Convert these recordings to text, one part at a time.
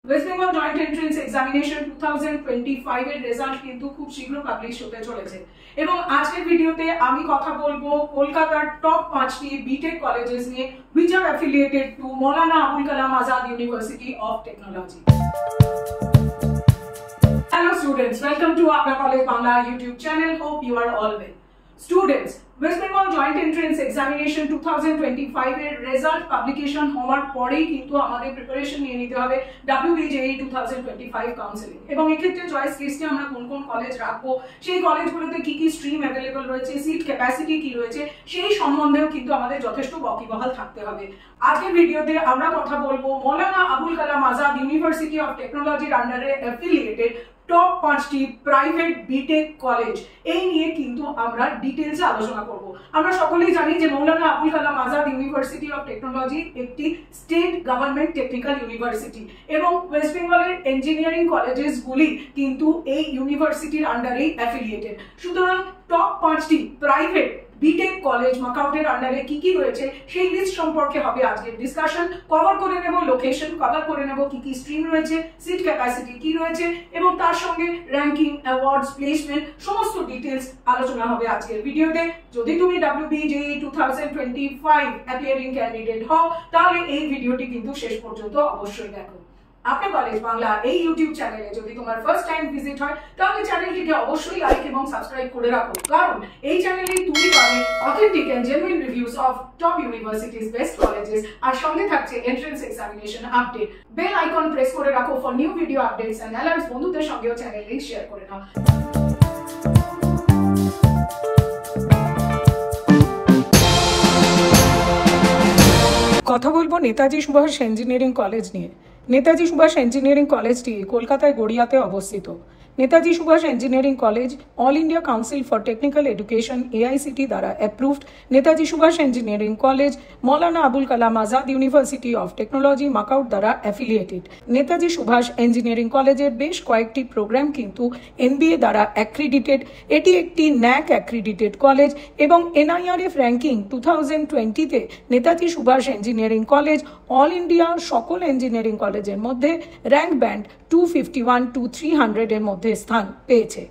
West Bengal joint entrance examination 2025 এর result কিন্তু খুব শীঘ্র পাবলিশ হতে চলেছে এবং আজকের ভিডিওতে আমি কথা বলবো কলকাতার টপ 5টি বিটেক কলেজেস নিয়ে which are affiliated to Maulana Abul Kalam Azad University of Technology. Hello students, welcome to Apna College Bangla YouTube channel. Hope you are all well. Students, West Bengal Joint Entrance Examination 2025 এর result publication হওয়ার পরেই কিন্তু আমাদের preparation নিয়ে নিতে হবে WBJE 2025 counselling এবং এক্ষেত্রে চয়েস লিস্টে আমরা কোন কোন কলেজ রাখবো, সেই কলেজগুলোতে কি কি স্ট্রিম অ্যাভেলেবল রয়েছে, সিট ক্যাপাসিটি কি রয়েছে, সেই সম্বন্ধেও কিন্তু আমাদের যথেষ্ট ওয়াকিবহাল থাকতে হবে। আজকের ভিডিওতে আমরা কথা বলবো মৌলানা আবুল কালাম আজাদ ইউনিভার্সিটি অফ টেকনোলজির আন্ডারে অ্যাফিলিয়েটেড টপ 5টি প্রাইভেট বিটেক কলেজ এই নিয়ে কিন্তু আমরা ডিটেইলসে আলোচনা করব। আমরা সকলেই জানি যে মৌলানা Abul Kalam Azad university of technology একটি স্টেট গভর্নমেন্ট টেকনিক্যাল ইউনিভার্সিটি এবং ওয়েস্ট বেঙ্গলের ইঞ্জিনিয়ারিং কলেজেসগুলি কিন্তু এই ইউনিভার্সিটির আন্ডারেই অ্যাফিলিয়েটেড। সুতরাং টপ 5টি প্রাইভেট বিটেক কলেজ মাকাউটের আন্ডারে কি কি রয়েছে সেই লিস্ট সম্পর্কে হবে আজকের ডিসকাশন। কভার করে নেব লোকেশন, কভার করে নেব কি কি স্ট্রিম রয়েছে, সিট ক্যাপাসিটি কি রয়েছে এবং তার সঙ্গে র্যাঙ্কিং, অ্যাওয়ার্ডস, প্লেসমেন্ট সমস্ত ডিটেইলস আলোচনা হবে আজকের ভিডিওতে। যদি তুমি WBJE 2025 অ্যাপিয়ারিং ক্যান্ডিডেট হও তাহলে এই ভিডিওটি কিন্তু শেষ পর্যন্ত অবশ্যই দেখো। আপনা কলেজ বাংলা এই ইউটিউব চ্যানেলে যদি তোমার ফার্স্ট টাইম ভিজিট হয় তাহলে চ্যানেলটিকে অবশ্যই লাইক এবং সাবস্ক্রাইব করে রাখো, কারণ এই চ্যানেলে তুমি পাবে authentic and genuine reviews of top universities, best colleges, আর সঙ্গে থাকছে entrance examination update. Bell icon press করে রাখো for new video updates and alerts. বন্ধুদের সঙ্গেও চ্যানেল লিংক শেয়ার করে নাও। কথা বলবো নেতাজি সুভাষ ইঞ্জিনিয়ারিং কলেজ নিয়ে। নেতাজি সুভাষ ইঞ্জিনিয়ারিং কলেজটি কলকাতায় গড়িয়াতে অবস্থিত। Netaji Subhash engineering college all India council for technical education AICT দ্বারা approved. Netaji Subhash engineering college Maulana Abul Kalam Azad university of technology MAKAUT দ্বারা অ্যাফিলিয়েটেড। নেতাজি সুভাষ ইঞ্জিনিয়ারিং কলেজের বেশ কয়েকটি প্রোগ্রাম কিন্তু NBA দ্বারা অ্যাক্রিডিটেড। এটি একটি NAC অ্যাক্রিডিটেড কলেজ এবং NIRF র্যাঙ্কিং 2020-তে Netaji Subhash engineering college all India সকল ইঞ্জিনিয়ারিং কলেজের মধ্যে র্যাঙ্ক ব্যান্ড 251 to 300 এর মধ্যে স্থান পেয়েছে।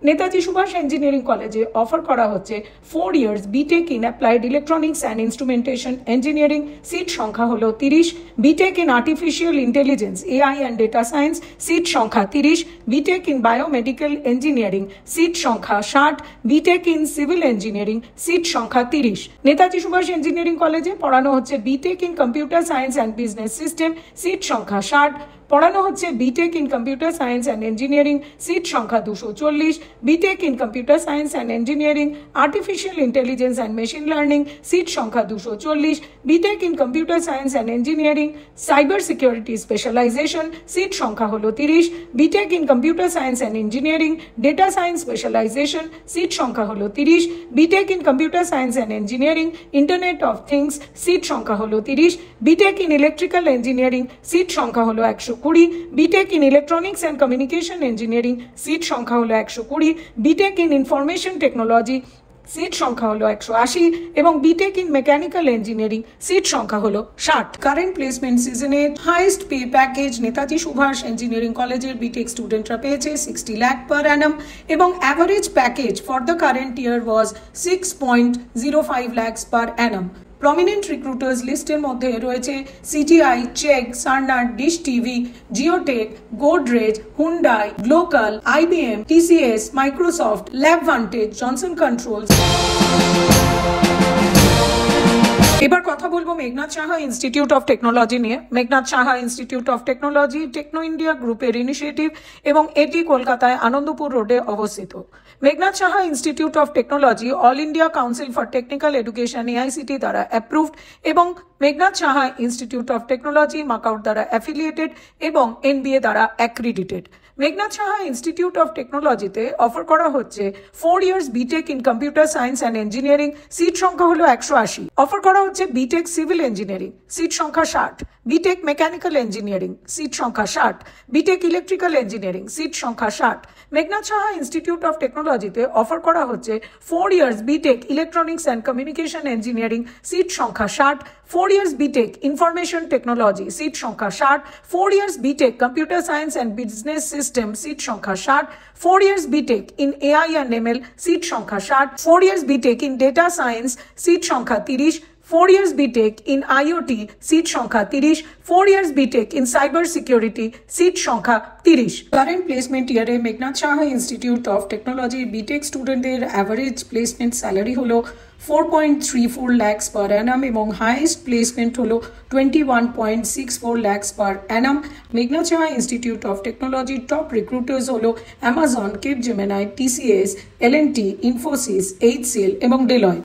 নেতাজি সুভাষ ইঞ্জিনিয়ারিং কলেজে অফার করা হচ্ছে 4 years BTech in applied electronics and instrumentation engineering. Seat সংখ্যা হলো 30। BTech in artificial intelligence AI and data science seat সংখ্যা 30। BTech in biomedical engineering seat সংখ্যা 60। BTech in civil engineering seat সংখ্যা 30। নেতাজি সুভাষ ইঞ্জিনিয়ারিং কলেজে পড়ানো হচ্ছে BTech in computer science and business system seat সংখ্যা 60। পড়ানো হচ্ছে BTech in computer science and engineering seat সংখ্যা 240। BTech in computer science and engineering artificial intelligence and machine learning seat সংখ্যা 240। BTech in computer science and engineering cyber security specialization seat সংখ্যা হলো 30। BTech in computer science and engineering data science specialization seat সংখ্যা হলো 30। BTech in computer science and engineering internet of things seat সংখ্যা হলো 30। BTech in electrical engineering seat সংখ্যা হলো 120। BTech in electronics and communication engineering seat সংখ্যা হলো 120। BTech in information technology seat সংখ্যা হলো 180 এবং BTech in mechanical engineering seat সংখ্যা হলো 60। কারেন্ট প্লেসমেন্ট সিজনে highest pay package Netaji Subhash engineering কলেজের বিটেক স্টুডেন্টরা পেয়েছে 60 লাখ পার অ্যানাম এবং average package for the current year was 6.05 lakhs per annum. Prominent recruiters লিস্টের মধ্যে রয়েছে CTI, চেক, Cerner, Dish TV, Geotech, Godrej, Hyundai, Glocal, IBM, TCS, Microsoft, ল্যাবভান্টেজ, Johnson Controls. এবার কথা বলবো Meghnad Saha institute of technology নিয়ে। Meghnad Saha institute of technology Techno India গ্রুপের initiative এবং এটি কলকাতায় আনন্দপুর রোডে অবস্থিত। Meghnad Saha institute of technology all India council for technical education AICT দ্বারা অ্যাপ্রুভড এবং Meghnad Saha institute of technology MAKAUT দ্বারা অ্যাফিলিয়েটেড এবং NBA দ্বারা accredited. Meghnad Saha institute of টেকনোলজিতে অফার করা হচ্ছে 4 years BTech in computer science and engineering, seat সংখ্যা হলো 180। অফার করা হচ্ছে বিটেক সিভিল ইঞ্জিনিয়ারিং, সিট সংখ্যা 60। বিটেক মেকানিক্যাল ইঞ্জিনিয়ারিং, সিট সংখ্যা 60। বিটেক ইলেকট্রিক্যাল ইঞ্জিনিয়ারিং, সিট সংখ্যা 60। মেঘনাদ সাহা ইনস্টিটিউট অফ টেকনোলজিতে অফার করা হচ্ছে 4 years BTech electronics and communication engineering, seat সংখ্যা 60। 4 years BTech Information Technology, seat সংখ্যা 60। 4 years BTech Computer Science and Business System, seat সংখ্যা 60। 4 years BTech in AI and ML, seat সংখ্যা 60। 4 years BTech in Data Science, seat সংখ্যা 30। 4 years BTech in IoT, seat সংখ্যা 30। 4 years BTech in Cyber Security, seat সংখ্যা 30। Current placement ইয়ারে Meghnad Saha institute of technology BTech স্টুডেন্টদের average placement salary হলো 4.34 lakhs per annum এবং highest placement হলো 21.64 lakhs per annum। Meghnad Saha institute of টেকনোলজির top recruiters হলো Amazon, Capgemini, TCS, L&T, Infosys, HCL এবং Deloitte.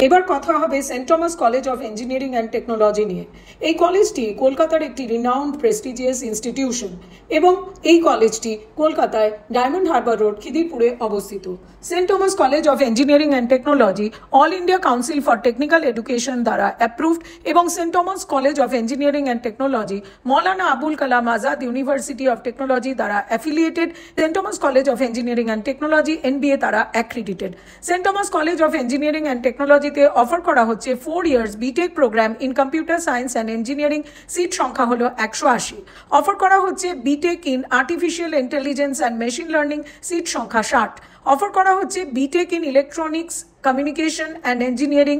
এবার কথা হবে Saint Thomas college of engineering and technology নিয়ে। এই কলেজটি কলকাতার একটি রিনাউন্ড প্রেস্টিজিয়াস ইনস্টিটিউশন এবং এই কলেজটি কলকাতায় ডায়মন্ড হারবার রোড, খিদিরপুরে অবস্থিত। Saint Thomas college of engineering and Technology all India council for technical Education দ্বারা অ্যাপ্রুভড এবং Saint Thomas college of engineering and Technology Maulana Abul Kalam Azad university of Technology দ্বারা affiliated. Saint Thomas college of engineering and Technology NBA দ্বারা accredited. Saint Thomas college of engineering and টেকনোলজিতে offer করা হচ্ছে 4 years BTech programme in computer science and engineering, seat সংখ্যা হলো 180। Offer করা হচ্ছে BTech in artificial intelligence and machine learning, seat সংখ্যা 60। Offer করা হচ্ছে BTech in electronics communication and engineering,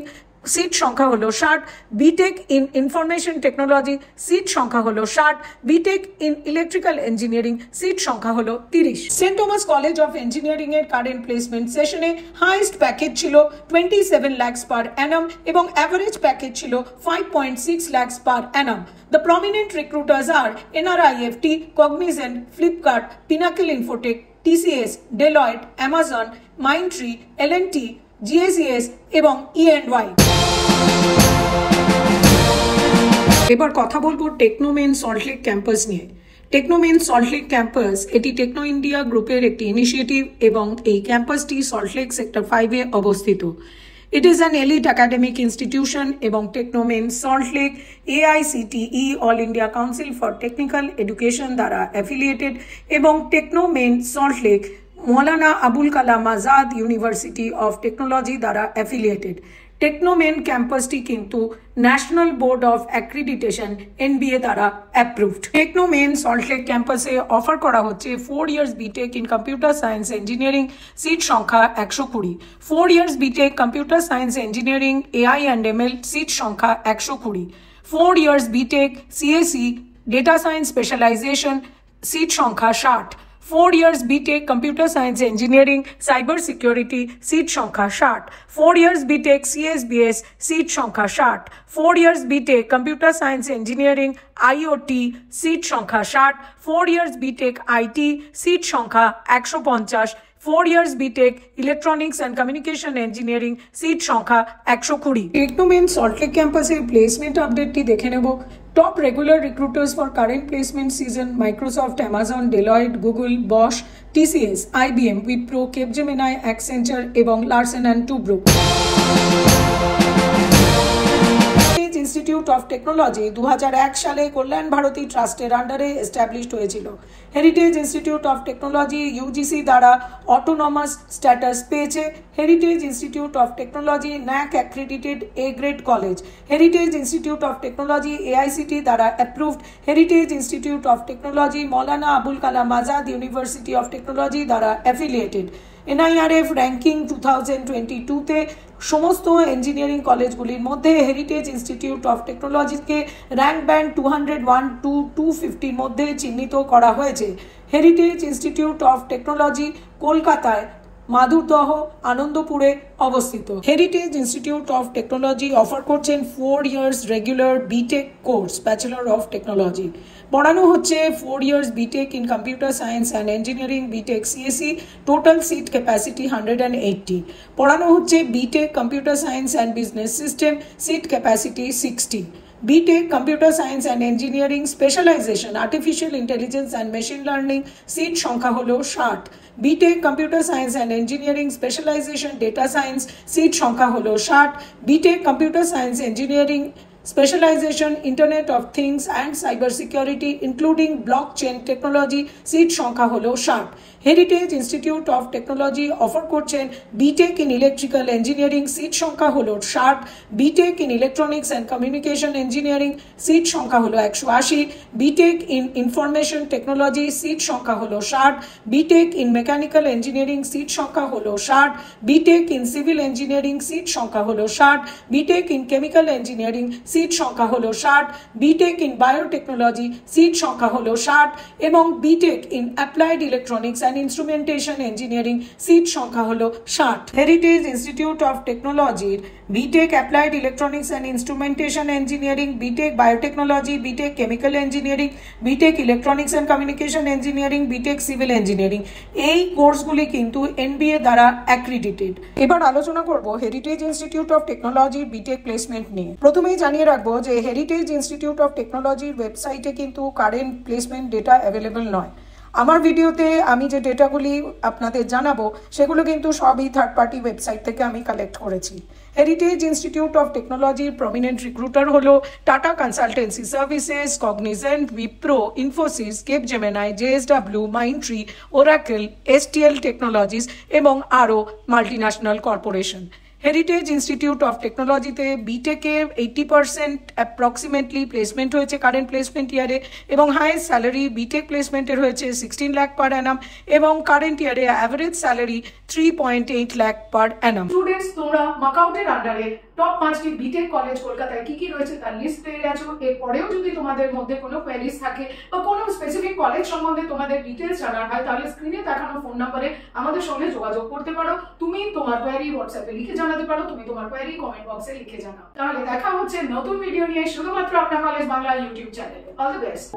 seat সংখ্যা হলো 60। BTech in information technology, seat সংখ্যা হলো 60। BTech in electrical engineering, seat সংখ্যা হলো 30। Saint Thomas college of engineering এর কারেন্ট প্লেসমেন্ট সেশনে হাইয়েস্ট প্যাকেজ ছিল 27 lakhs per annum এবং অ্যাভারেজ প্যাকেজ ছিল 5.6 lakhs per annum। The prominent recruiters are NRIFT, Cognizant, Flipkart, Pinnacle Infotech, TCS, Deloitte, Amazon, Mindtree, L&T, GSES এবং E&Y। এবার কথা বলবো টেকনোমেন Salt Lake campus নিয়ে। টেকনোমেন সল্টলেক ক্যাম্পাস এটি টেকনো ইন্ডিয়া গ্রুপের একটি ইনিশিয়েটিভ এবং এই ক্যাম্পাসটি সল্টলেক সেক্টর 5-এ অবস্থিত। It is an elite academic institution এবং Techno Main Salt Lake AICTE All India council for technical Education দ্বারা অ্যাফিলিয়েটেড এবং Techno Main Salt Lake Maulana Abul Kalam Azad university of Technology দ্বারা অ্যাফিলিয়েটেড। টেকনোমেন ক্যাম্পাসটি কিন্তু National Board of Accreditation NBA দ্বারা অ্যাপ্রুভড। টেকনোমেন সল্টলেক ক্যাম্পাসে offer করা হচ্ছে 4 years BTech in computer science engineering, seat সংখ্যা 120। 4 years BTech computer science engineering AI and ML, seat সংখ্যা 120। 4 years BTech CSE data science specialization, seat সংখ্যা 60। 4 years BTech Computer Science Engineering Cyber Security, seat সংখ্যা 60। 4 years BTech CSBS, seat সংখ্যা 60। 4 years BTech Computer Science Engineering IoT, seat সংখ্যা 60। 4 years BTech IT, seat সংখ্যা 150। 4 years BTech Electronics and Communication Engineering, seat সংখ্যা 120। টেকনোমেন সল্টলেক ক্যাম্পাসের placement আপডেটটি দেখে নেব। Top regular recruiters for current placement season: Microsoft, Amazon, Deloitte, Google, Bosch, TCS, IBM, Wipro, Capgemini, Accenture এবং Larsen & Toubro। Institute of Technology 2001 সালে কল্যাণ ভারতী ট্রাস্টের আন্ডারে এস্টাবলিশড হয়েছিল। Heritage institute of Technology UGC দ্বারা অটোনমাস স্ট্যাটাস পেয়েছে। Heritage institute of Technology NAAC accredited A grade college. Heritage institute of Technology AICT দ্বারা approved. Heritage institute of Technology Maulana Abul Kalam Azad university of Technology দ্বারা affiliated. NIRF ranking 2022-তে সমস্ত engineering কলেজগুলির মধ্যে Heritage institute of টেকনোলজিকে rank band 201 to 250 মধ্যে চিহ্নিত করা হয়েছে। হেরিটেজ ইনস্টিটিউট অফ টেকনোলজি কলকাতায় মাধুরদহ আনন্দপুরে অবস্থিত। Heritage institute of technology offer করছেন 4 years regular BTech course bachelor of technology. পড়ানো হচ্ছে 4 years BTech in computer science and engineering BTech CSE, total seat capacity 180। পড়ানো হচ্ছে BTech computer science and business system, seat capacity 60। BTech Computer Science and Engineering Specialization Artificial Intelligence and Machine Learning seat সংখ্যা হলো 60। BTech Computer Science and Engineering Specialization Data Science seat সংখ্যা হলো 60। BTech Computer Science Engineering Specialization Internet of Things and Cybersecurity including Blockchain Technology সিট সংখ্যা হলো 60। Heritage institute of technology offer করছেন BTech in electrical engineering seat সংখ্যা হলো 60। BTech in electronics and communication engineering seat সংখ্যা হলো 180। BTech in information technology seat সংখ্যা হলো 60। BTech in mechanical engineering seat সংখ্যা হলো 60। BTech in civil engineering seat সংখ্যা হলো 60। BTech in chemical engineering seat সংখ্যা হলো 60। বিটেক ইন বায়োটেকনোলজি সিট সংখ্যা হলো 60 এবং BTech in applied electronics and instrumentation engineering seat সংখ্যা হলো 60। হেরিটেজ ইনস্টিটিউট অফ টেকনোলজির BTech applied electronics and instrumentation engineering, BTech biotechnology, BTech chemical engineering, BTech electronics and communication engineering, BTech civil engineering এই কোর্সগুলি কিন্তু NBA দ্বারা accredited. এবার আলোচনা করব হেরিটেজ ইনস্টিটিউট অফ টেকনোলজির বিটেক প্লেসমেন্ট নিয়ে। প্রথমেই জানিয়ে রাখবো যে হেরিটেজ ইনস্টিটিউট অফ টেকনোলজির ওয়েবসাইটে কিন্তু কারেন্ট প্লেসমেন্ট ডেটা অ্যাভেলেবল নয়। আমার ভিডিওতে আমি যে ডেটাগুলি আপনাদের জানাবো সেগুলো কিন্তু সবই থার্ড পার্টি ওয়েবসাইট থেকে আমি কালেক্ট করেছি। হেরিটেজ ইনস্টিটিউট অফ টেকনোলজির প্রমিনেন্ট রিক্রুটার হলো Tata Consultancy Services, Cognizant, Wipro, Infosys, Capgemini, JSW, Mindtree, Oracle, STL Technologies এবং আরও multinational corporation. Heritage institute of টেকনোলজিতে বিটেকে 80% অ্যাপ্রক্সিমেটলি প্লেসমেন্ট হয়েছে কারেন্ট প্লেসমেন্ট ইয়ারে এবং হাইয়েস্ট স্যালারি বিটেক প্লেসমেন্টের হয়েছে 16 লাখ পার অ্যানাম এবং কারেন্ট ইয়ারে average salary 3.8 lakh per Anam. Students, তোমরা মাকআউটের আন্ডারে টপ 5টি বিটেক কলেজ কলকাতায় কি কি রয়েছে তার লিস্ট পেয়ে গেছো। এরপরেও যদি তোমাদের মধ্যে কোনো কোয়েরিজ থাকে বা কোনো স্পেসিফিক কলেজ সম্বন্ধে তোমাদের ডিটেলস জানার হয় তাহলে স্ক্রিনে দেখানো ফোন নম্বরে আমাদের সঙ্গে যোগাযোগ করতে পারো। তুমি তোমার কোয়েরি হোয়াটসঅ্যাপে লিখে জানাতে পারো, তুমি তোমার কোয়েরি কমেন্ট বক্সে লিখে জানাও। তাহলে দেখা হচ্ছে নতুন ভিডিও নিয়ে শুধুমাত্র আপনার কলেজ বাংলা ইউটিউব চ্যানেলে। All the best.